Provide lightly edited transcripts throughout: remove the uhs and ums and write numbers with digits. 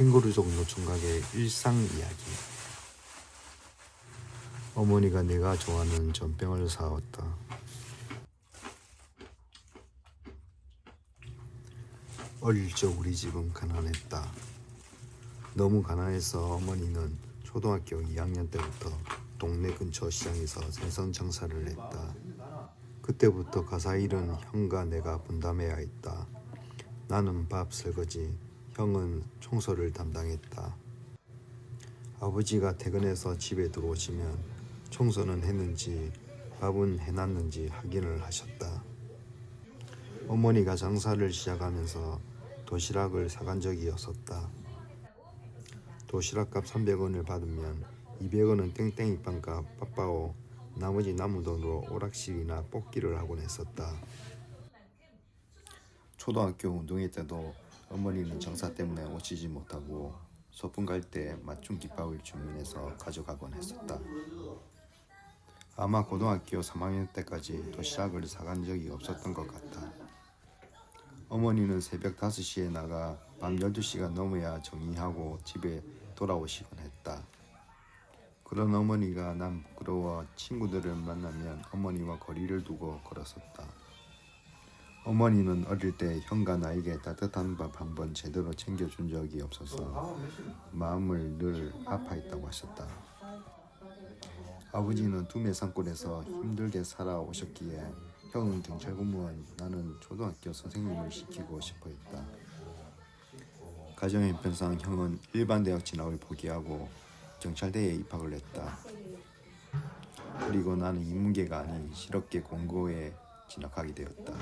캥거루족 노총각의 일상 이야기. 어머니가 내가 좋아하는 전병을 사왔다. 어릴 적 우리 집은 가난했다. 너무 가난해서 어머니는 초등학교 2학년 때부터 동네 근처 시장에서 생선 장사를 했다. 그때부터 가사일은 형과 내가 분담해야 했다. 나는 밥 설거지, 형은 청소를 담당했다. 아버지가 퇴근해서 집에 들어오시면 청소는 했는지 밥은 해놨는지 확인을 하셨다. 어머니가 장사를 시작하면서 도시락을 사간 적이 없었다. 도시락값 300원을 받으면 200원은 땡땡이빵값 빠빠오, 나머지 남은 돈으로 오락실이나 뽑기를 하곤 했었다. 초등학교 운동회 때도 어머니는 장사 때문에 오시지 못하고 소풍 갈 때 맞춤 김밥을 주문해서 가져가곤 했었다. 아마 고등학교 3학년 때까지 도시락을 사간 적이 없었던 것 같다. 어머니는 새벽 5시에 나가 밤 12시가 넘어야 정리하고 집에 돌아오시곤 했다. 그런 어머니가 난 부끄러워 친구들을 만나면 어머니와 거리를 두고 걸었었다. 어머니는 어릴 때 형과 나에게 따뜻한 밥 한 번 제대로 챙겨준 적이 없어서 마음을 늘 아파했다고 하셨다. 아버지는 두메 산골에서 힘들게 살아오셨기에 형은 경찰 공무원, 나는 초등학교 선생님을 시키고 싶어 했다. 가정 형편상 형은 일반 대학 진학을 포기하고 경찰대에 입학을 했다. 그리고 나는 인문계가 아닌 실업계 공고에 진학하게 되었다.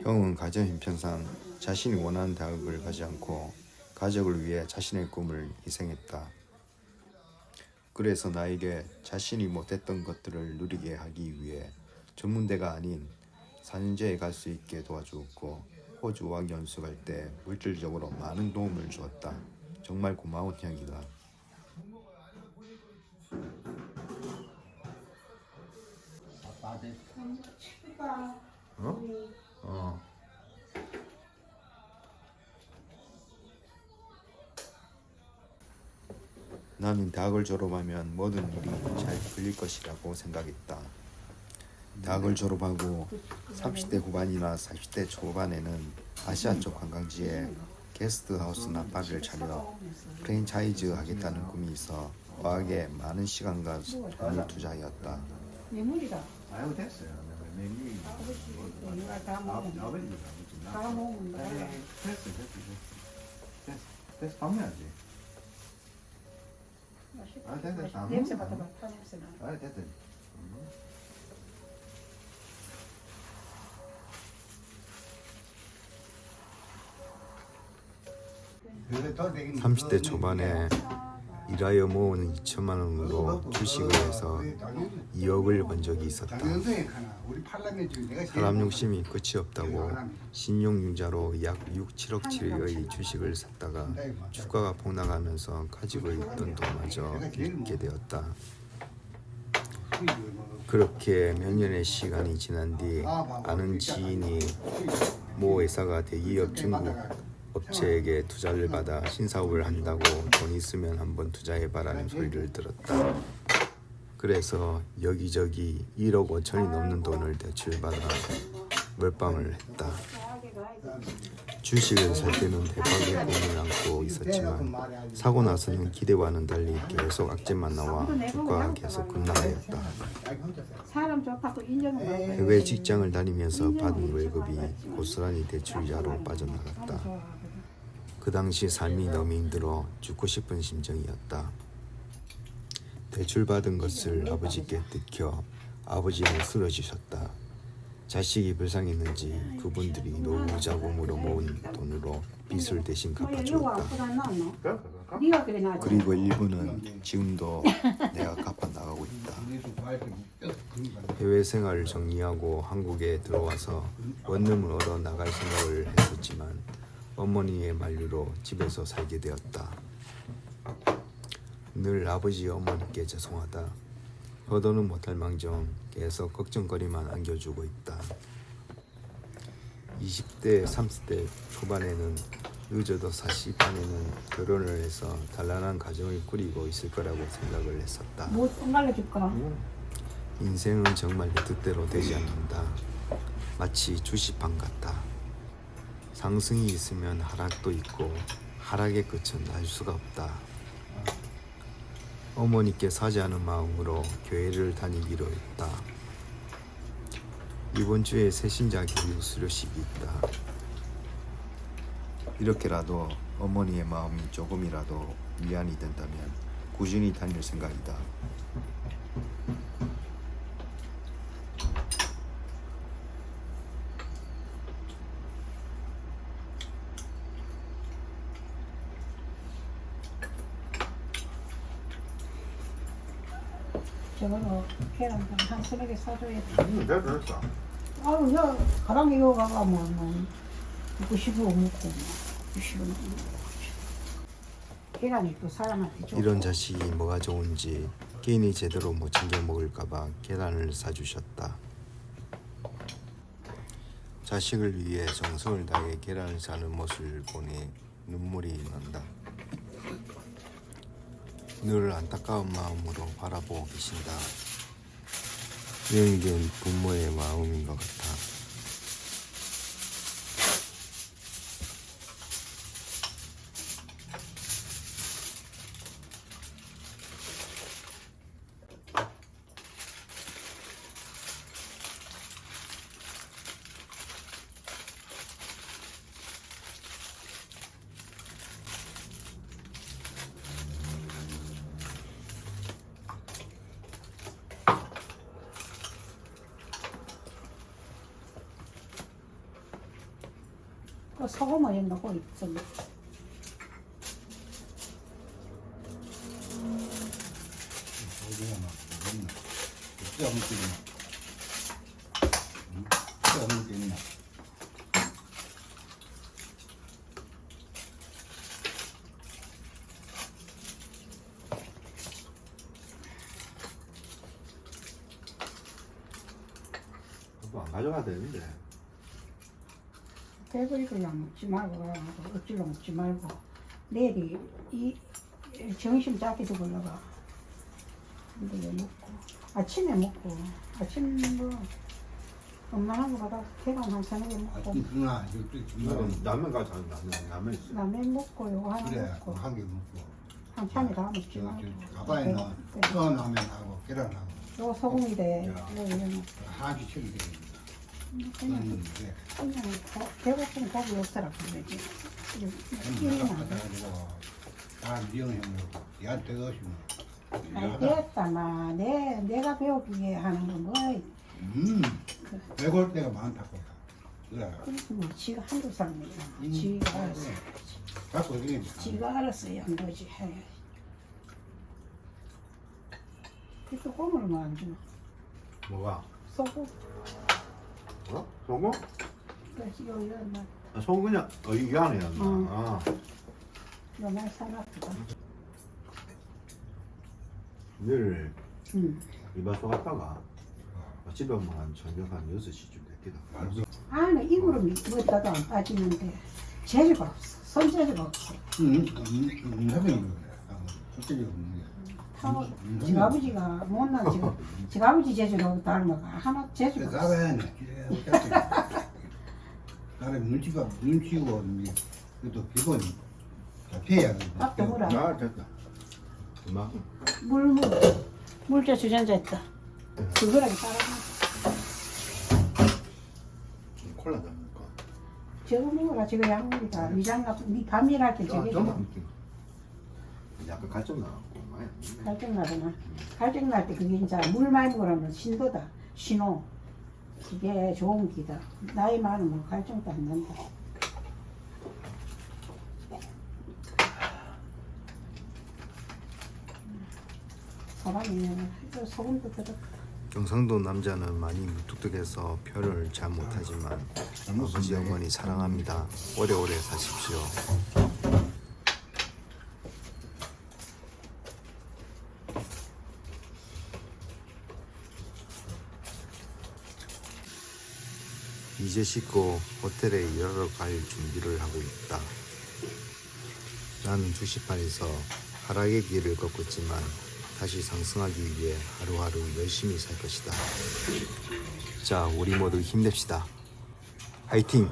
형은 가정 형편상 자신이 원하는 대학을 가지 않고 가족을 위해 자신의 꿈을 희생했다. 그래서 나에게 자신이 못했던 것들을 누리게 하기 위해 전문대가 아닌 4년제에 갈 수 있게 도와주었고 호주 어학 연수 갈 때 물질적으로 많은 도움을 주었다. 정말 고마운 형이다. 나는 대학을 졸업하면 모든 일이 잘 풀릴 것이라고 생각했다. 대학을 졸업하고 30대 후반이나 40대 초반에는 아시아 쪽 관광지에 게스트하우스나 바를 차려 프랜차이즈 하겠다는 꿈이 있어 어학에 많은 시간과 돈을 투자하였다. 메모리다. 아유 됐어요. 메뉴 내가 다 먹으면 아버지 다 먹으면 됐어 담아야지. 아 됐어. 냄새 맡아봐. 파 냄새 나. 아 됐다. 30대 초반에 일하여 모은 2천만 원으로 주식을 해서 2억을 번 적이 있었다. 사람 욕심이 끝이 없다고 신용융자로 약 6, 7억치의 주식을 샀다가 주가가 폭락하면서 가지고 있던 돈마저 잃게 되었다. 그렇게 몇 년의 시간이 지난 뒤 아는 지인이 모 회사가 대기업 중국 업체에게 투자를 받아 신사업을 한다고 돈 있으면 한번 투자해봐라는 소리를 들었다. 그래서 여기저기 1억 5천이 넘는 돈을 대출받아 몰빵을 했다. 주식을 살 때는 대박의 꿈을 안고 있었지만 사고 나서는 기대와는 달리 계속 악재만 나와 주가가 계속 급락하였다. 사람 좋다고 인정을 받고 해외 직장을 다니면서 받은 월급이 고스란히 대출자로 빠져나갔다. 그 당시 삶이 너무 힘들어 죽고 싶은 심정이었다. 대출받은 것을 아버지께 들켜 아버지는 쓰러지셨다. 자식이 불쌍했는지 그분들이 노후 자금으로 모은 돈으로 빚을 대신 갚아주었다. 그리고 일부는 지금도 내가 갚아 나가고 있다. 해외 생활을 정리하고 한국에 들어와서 원룸을 얻어 나갈 생각을 했었지만 어머니의 만류로 집에서 살게 되었다. 늘 아버지 어머니께 죄송하다. 효도는 못할 망정 계속 걱정거리만 안겨주고 있다. 20대, 30대 초반에는 늦어도 40안에는 결혼을 해서 단란한 가정을 꾸리고 있을 거라고 생각을 했었다. 뭐 알려줄까? 인생은 정말 내 뜻대로 되지 않는다. 마치 주식판 같다. 상승이 있으면 하락도 있고 하락의 끝은 알 수가 없다. 어머니께 사죄하는 마음으로 교회를 다니기로 했다. 이번 주에 새신자 교육 수료식이 있다. 이렇게라도 어머니의 마음이 조금이라도 위안이 된다면 꾸준히 다닐 생각이다. 저거는 계란 한 서너 개 사줘야 돼. 됐어. 아유, 야, 가랑이 이거 가가면 뭐, 90원 먹고, 90원 먹고. 계란이 또 사람한테 좋고. 이런 자식이 뭐가 좋은지 개인이 제대로 못 챙겨 먹을까봐 계란을 사주셨다. 자식을 위해 정성을 다해 계란을 사는 모습을 보니 눈물이 난다. 늘 안타까운 마음으로 바라보고 계신다. 영된 부모의 마음인 것 같아. 그 소금을 했나, 거기 좀. 안 가져가야 되는데. 배불리 그냥 먹지 말고, 억지로 먹지 말고. 내일이 점심 작게도 걸러가. 근데 왜 먹고. 아침에 먹고. 아침 뭐, 엄마하고 가다 계란 한 서너 개 먹고. 누나 라면 가자. 라면 있어. 라면 먹고, 요거 하나 그래 먹고. 한 개 먹고 한참에 다 먹지 말고. 가방에 넣어 떠라면하고 계란하고 요거 소금이 돼. 야. 요거 하나씩 채리 되겠다. 그냥 그냥 배고픈 고기 없어라 그러지. 끼리나. 가지고 다 미용해 먹고 얘한테 넣으시면 알겠다 마. 내가 배우기에 하는 건 뭐야? 배골 때가 많다고 그래 뭐 지가 한두 사람이야. 지가 알았어. 갖고 이게 지가 알았어야 한 거지. 해. 그또 꼬물면 안 주나? 뭐가? 소금. 어? 소금? 그래서 요 아, 소금 그냥 이 안에 놨나? 응. 아. 요날 사놨다. 내일 응. 이발소 갔다가 집에 오면 한 저녁 한 6시쯤 됐겠다. 안에 이구름이 뭐다도 안 빠지는데 재주가 없어. 손재주가 없어. 해병이 그래 솔직히 없는 게 지 아버지가 못난 지 아버지 재주로 닮아가 하나 재주가 없어. 나가야네 나를 눈치고 그래도 기본이 잡혀야 돼 밥도 물어. 아 됐다. 그만. 물자 주전자 있다. 그거랑 따라가. 콜라 잡을까? 저거 먹어라. 저거 약물이다. 위장 같은 니 밤일할 때 저게 좀 약간 갈증 나고 많이 안 먹네. 갈증 나잖아. 갈증 날 때 그게 이제 물 많이 먹으라면 신도다. 신호. 그게 좋은 기다. 나이 많으면 갈증도 안 난다. 사람이 소금도 들었다. 경상도 남자는 많이 무뚝뚝해서 표현을 잘 못하지만 아버지 어머니 사랑합니다. 오래오래 사십시오. 이제 씻고 호텔에 일하러 갈 준비를 하고 있다. 나는 주식판에서 하락의 길을 걷고 있지만 다시 상승하기 위해 하루하루 열심히 살 것이다. 자, 우리 모두 힘냅시다. 화이팅!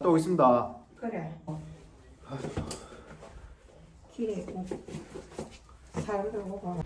또 오겠습니다. 그래. 길에 사람들 오고